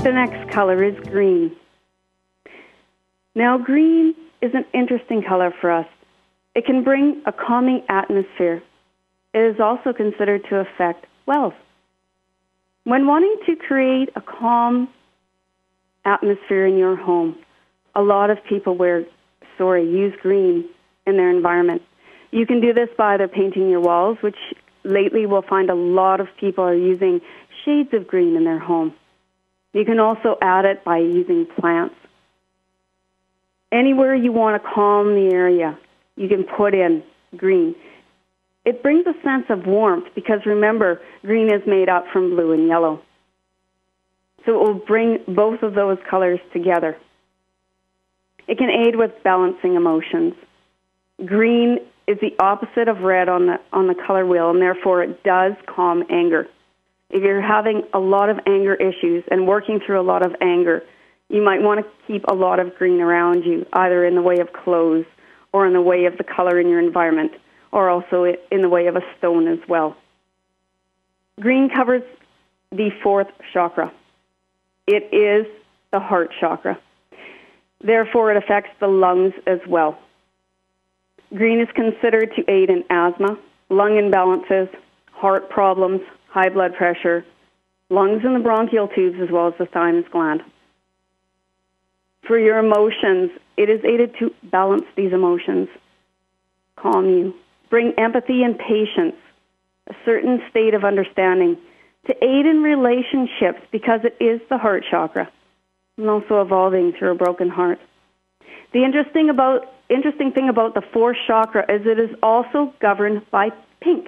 The next color is green. Now, green is an interesting color for us. It can bring a calming atmosphere. It is also considered to affect wealth. When wanting to create a calm atmosphere in your home, a lot of people use green in their environment. You can do this by either painting your walls, which lately we'll find a lot of people are using shades of green in their home. You can also add it by using plants. Anywhere you want to calm the area, you can put in green. It brings a sense of warmth because, remember, green is made up from blue and yellow. So it will bring both of those colors together. It can aid with balancing emotions. Green is the opposite of red on the color wheel, and therefore it does calm anger. If you're having a lot of anger issues and working through a lot of anger, you might want to keep a lot of green around you, either in the way of clothes or in the way of the color in your environment, or also in the way of a stone as well. Green covers the fourth chakra. It is the heart chakra. Therefore, it affects the lungs as well. Green is considered to aid in asthma, lung imbalances, heart problems, high blood pressure, lungs and the bronchial tubes, as well as the thymus gland. For your emotions, it is aided to balance these emotions, calm you, bring empathy and patience, a certain state of understanding, to aid in relationships because it is the heart chakra, and also evolving through a broken heart. The interesting thing about the fourth chakra is it is also governed by pink.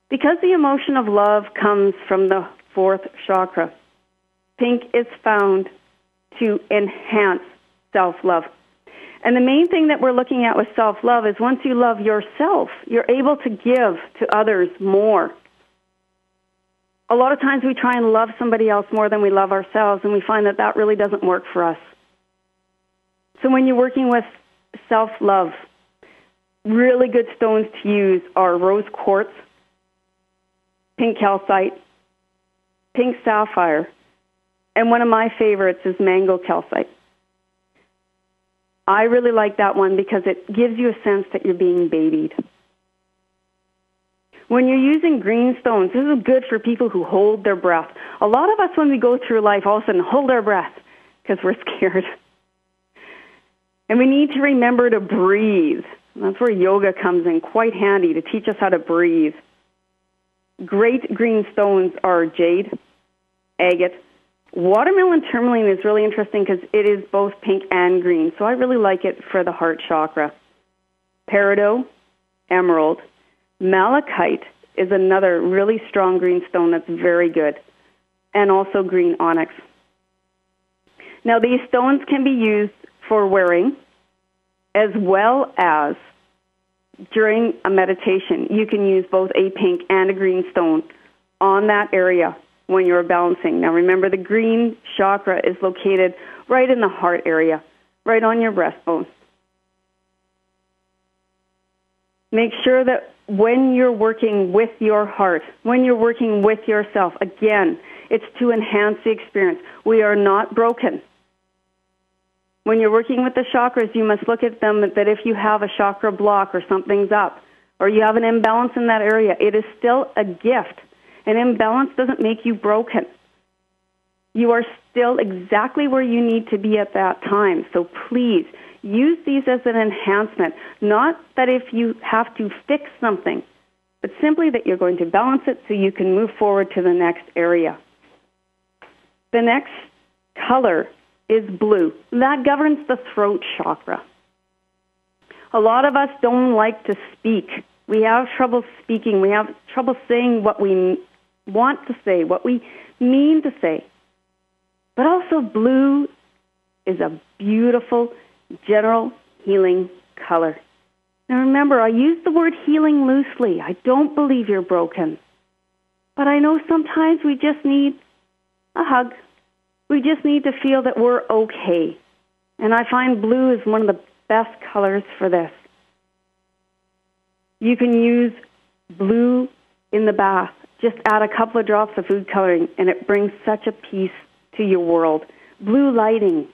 Because the emotion of love comes from the fourth chakra, pink is found to enhance self-love. And the main thing that we're looking at with self-love is once you love yourself, you're able to give to others more. A lot of times we try and love somebody else more than we love ourselves, and we find that that really doesn't work for us. So when you're working with self-love, really good stones to use are rose quartz, pink calcite, pink sapphire, and one of my favorites is mango calcite. I really like that one because it gives you a sense that you're being babied. When you're using green stones, this is good for people who hold their breath. A lot of us, when we go through life, all of a sudden hold our breath because we're scared. And we need to remember to breathe. And that's where yoga comes in quite handy to teach us how to breathe. Great green stones are jade, agate. Watermelon tourmaline is really interesting because it is both pink and green, so I really like it for the heart chakra. Peridot, emerald. Malachite is another really strong green stone that's very good, and also green onyx. Now, these stones can be used for wearing as well as during a meditation. You can use both a pink and a green stone on that area when you're balancing. Now, remember, the green chakra is located right in the heart area, right on your breastbone. Make sure that when you're working with your heart, when you're working with yourself, again, it's to enhance the experience. We are not broken. When you're working with the chakras, you must look at them that if you have a chakra block or something's up, or you have an imbalance in that area, it is still a gift. An imbalance doesn't make you broken. You are still exactly where you need to be at that time. So please, use these as an enhancement. Not that if you have to fix something, but simply that you're going to balance it so you can move forward to the next area. The next color is blue. That governs the throat chakra. A lot of us don't like to speak. We have trouble speaking. We have trouble saying what we want to say, what we mean to say. But also blue is a beautiful general healing color. Now remember, I use the word healing loosely. I don't believe you're broken. But I know sometimes we just need a hug. We just need to feel that we're okay. And I find blue is one of the best colors for this. You can use blue in the bath. Just add a couple of drops of food coloring, and it brings such a peace to your world. Blue lighting,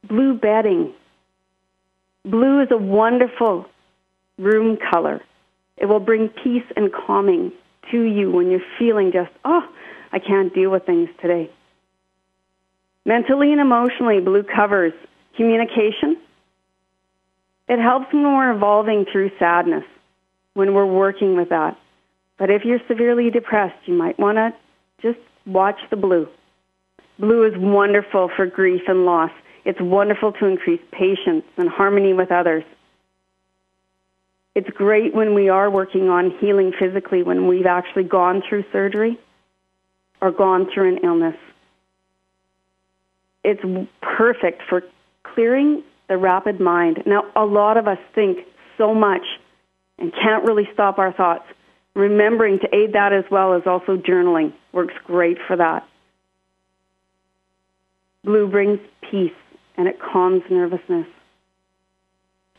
blue bedding. Blue is a wonderful room color. It will bring peace and calming to you when you're feeling just, I can't deal with things today. Mentally and emotionally, blue covers communication. It helps when we're evolving through sadness, when we're working with that. But if you're severely depressed, you might want to just watch the blue. Blue is wonderful for grief and loss. It's wonderful to increase patience and harmony with others. It's great when we are working on healing physically, when we've actually gone through surgery or gone through an illness. It's perfect for clearing the rapid mind. Now, a lot of us think so much and can't really stop our thoughts. Remembering to aid that as well as also journaling works great for that. Blue brings peace and it calms nervousness.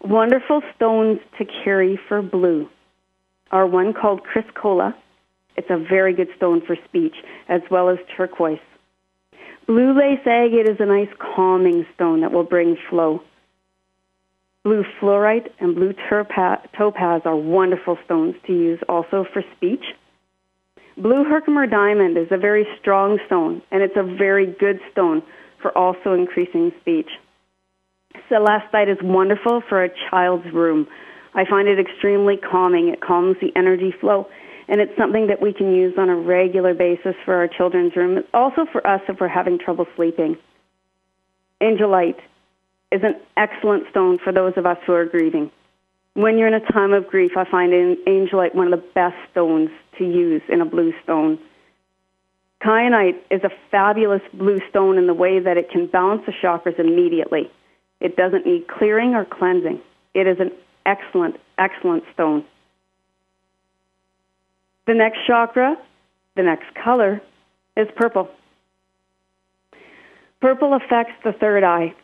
Wonderful stones to carry for blue are one called Chrysocolla. It's a very good stone for speech, as well as turquoise. Blue lace agate is a nice calming stone that will bring flow. Blue fluorite and blue topaz are wonderful stones to use also for speech. Blue Herkimer diamond is a very strong stone, and it's a very good stone for also increasing speech. Celestite is wonderful for a child's room. I find it extremely calming. It calms the energy flow, and it's something that we can use on a regular basis for our children's room. It's also for us if we're having trouble sleeping. Angelite is an excellent stone for those of us who are grieving. When you're in a time of grief, I find Angelite one of the best stones to use in a blue stone. Kyanite is a fabulous blue stone in the way that it can balance the chakras immediately. It doesn't need clearing or cleansing. It is an excellent, excellent stone. The next chakra, the next color, is purple. Purple affects the third eye.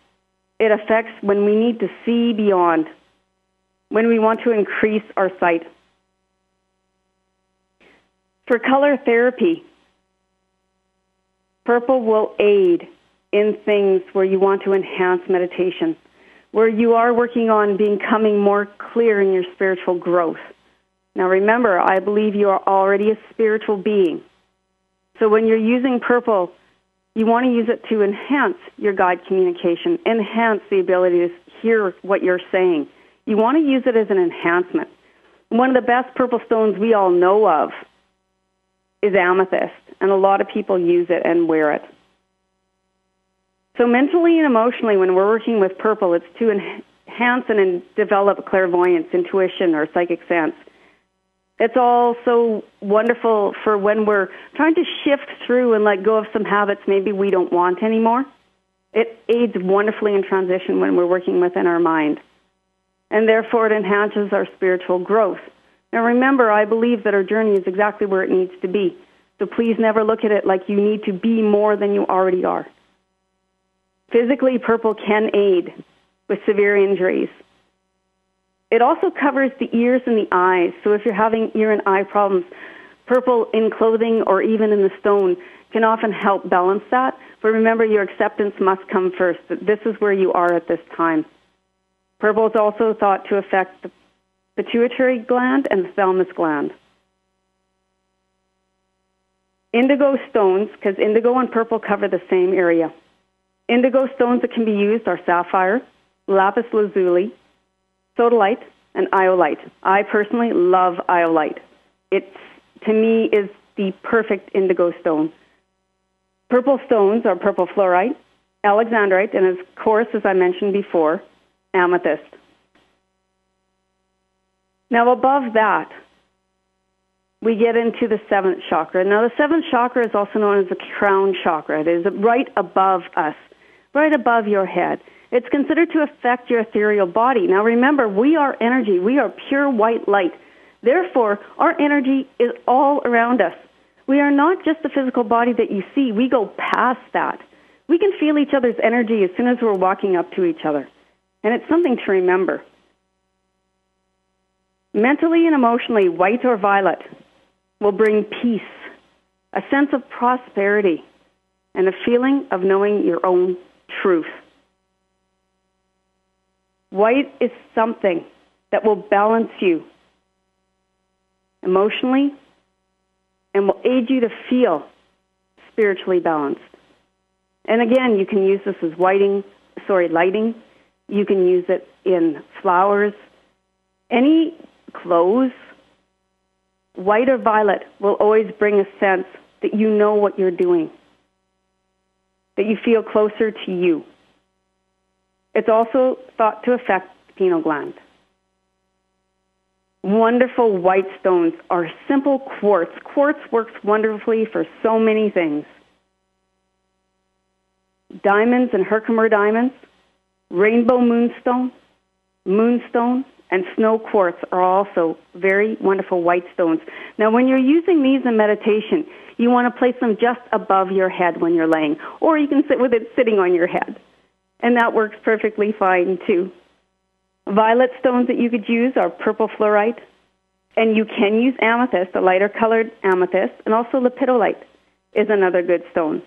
It affects when we need to see beyond, when we want to increase our sight. For color therapy, purple will aid in things where you want to enhance meditation, where you are working on becoming more clear in your spiritual growth. Now remember, I believe you are already a spiritual being. So when you're using purple, you want to use it to enhance your guide communication, enhance the ability to hear what you're saying. You want to use it as an enhancement. One of the best purple stones we all know of is amethyst, and a lot of people use it and wear it. So mentally and emotionally, when we're working with purple, it's to enhance and develop clairvoyance, intuition, or psychic sense. It's also wonderful for when we're trying to shift through and let go of some habits maybe we don't want anymore. It aids wonderfully in transition when we're working within our mind. And therefore, it enhances our spiritual growth. Now remember, I believe that our journey is exactly where it needs to be. So please never look at it like you need to be more than you already are. Physically, purple can aid with severe injuries. It also covers the ears and the eyes. So if you're having ear and eye problems, purple in clothing or even in the stone can often help balance that. But remember, your acceptance must come first, that this is where you are at this time. Purple is also thought to affect the pituitary gland and the thalamus gland. Indigo stones, because indigo and purple cover the same area. Indigo stones that can be used are sapphire, lapis lazuli, sodalite, and iolite. I personally love iolite. It, to me, is the perfect indigo stone. Purple stones are purple fluorite, alexandrite, and of course, as I mentioned before, amethyst. Now above that, we get into the seventh chakra. Now the seventh chakra is also known as the crown chakra. It is right above us, right above your head. It's considered to affect your ethereal body. Now remember, we are energy. We are pure white light. Therefore, our energy is all around us. We are not just the physical body that you see. We go past that. We can feel each other's energy as soon as we're walking up to each other. And it's something to remember. Mentally and emotionally, white or violet will bring peace, a sense of prosperity, and a feeling of knowing your own truth. White is something that will balance you emotionally and will aid you to feel spiritually balanced. And again, you can use this as lighting. You can use it in flowers. Any clothes, white or violet, will always bring a sense that you know what you're doing, that you feel closer to you. It's also thought to affect the pineal gland. Wonderful white stones are simple quartz. Quartz works wonderfully for so many things. Diamonds and Herkimer diamonds, rainbow moonstone, and snow quartz are also very wonderful white stones. Now, when you're using these in meditation, you want to place them just above your head when you're laying, or you can sit with it sitting on your head, and that works perfectly fine too. Violet stones that you could use are purple fluorite, and you can use amethyst, a lighter colored amethyst, and also lepidolite is another good stone.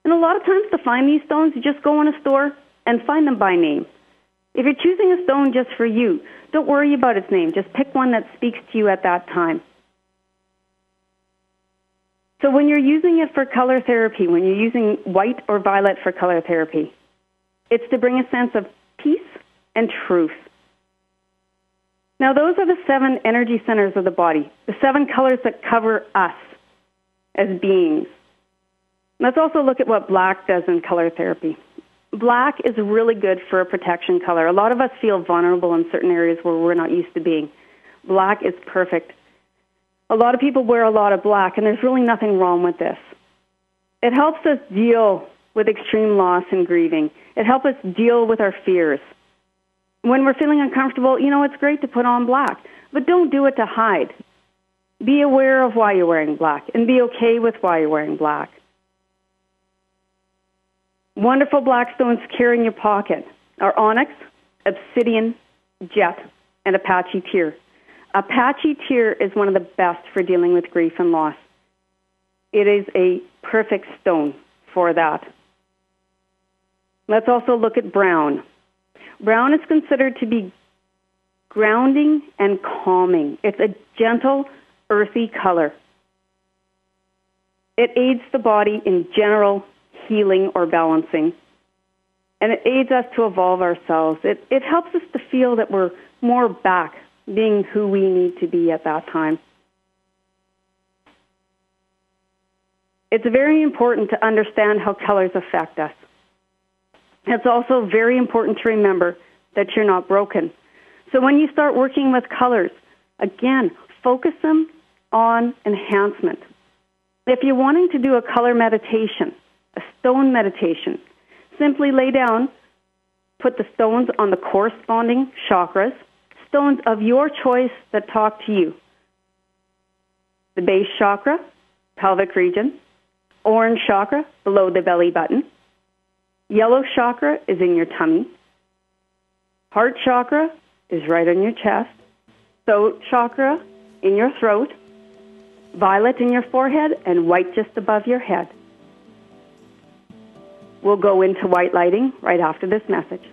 And a lot of times to find these stones, you just go in a store and find them by name. If you're choosing a stone just for you, don't worry about its name. Just pick one that speaks to you at that time. So when you're using it for color therapy, when you're using white or violet for color therapy, it's to bring a sense of peace and truth. Now, those are the 7 energy centers of the body, the 7 colors that cover us as beings. Let's also look at what black does in color therapy. Black is really good for a protection color. A lot of us feel vulnerable in certain areas where we're not used to being. Black is perfect. A lot of people wear a lot of black, and there's really nothing wrong with this. It helps us deal with extreme loss and grieving. It helps us deal with our fears. When we're feeling uncomfortable, it's great to put on black, but don't do it to hide. Be aware of why you're wearing black, and be okay with why you're wearing black. Wonderful black stones to carry in your pocket are onyx, obsidian, jet, and Apache tear. Apache tear is one of the best for dealing with grief and loss. It is a perfect stone for that. Let's also look at brown. Brown is considered to be grounding and calming. It's a gentle, earthy color. It aids the body in general healing or balancing, and it aids us to evolve ourselves. It helps us to feel that we're more back, being who we need to be at that time. It's very important to understand how colors affect us. It's also very important to remember that you're not broken. So when you start working with colors, again, focus them on enhancement. If you're wanting to do a color meditation, a stone meditation, simply lay down, put the stones on the corresponding chakras, stones of your choice that talk to you. The base chakra, pelvic region, orange chakra, below the belly button, yellow chakra is in your tummy, heart chakra is right on your chest, throat chakra in your throat, violet in your forehead, and white just above your head. We'll go into white lighting right after this message.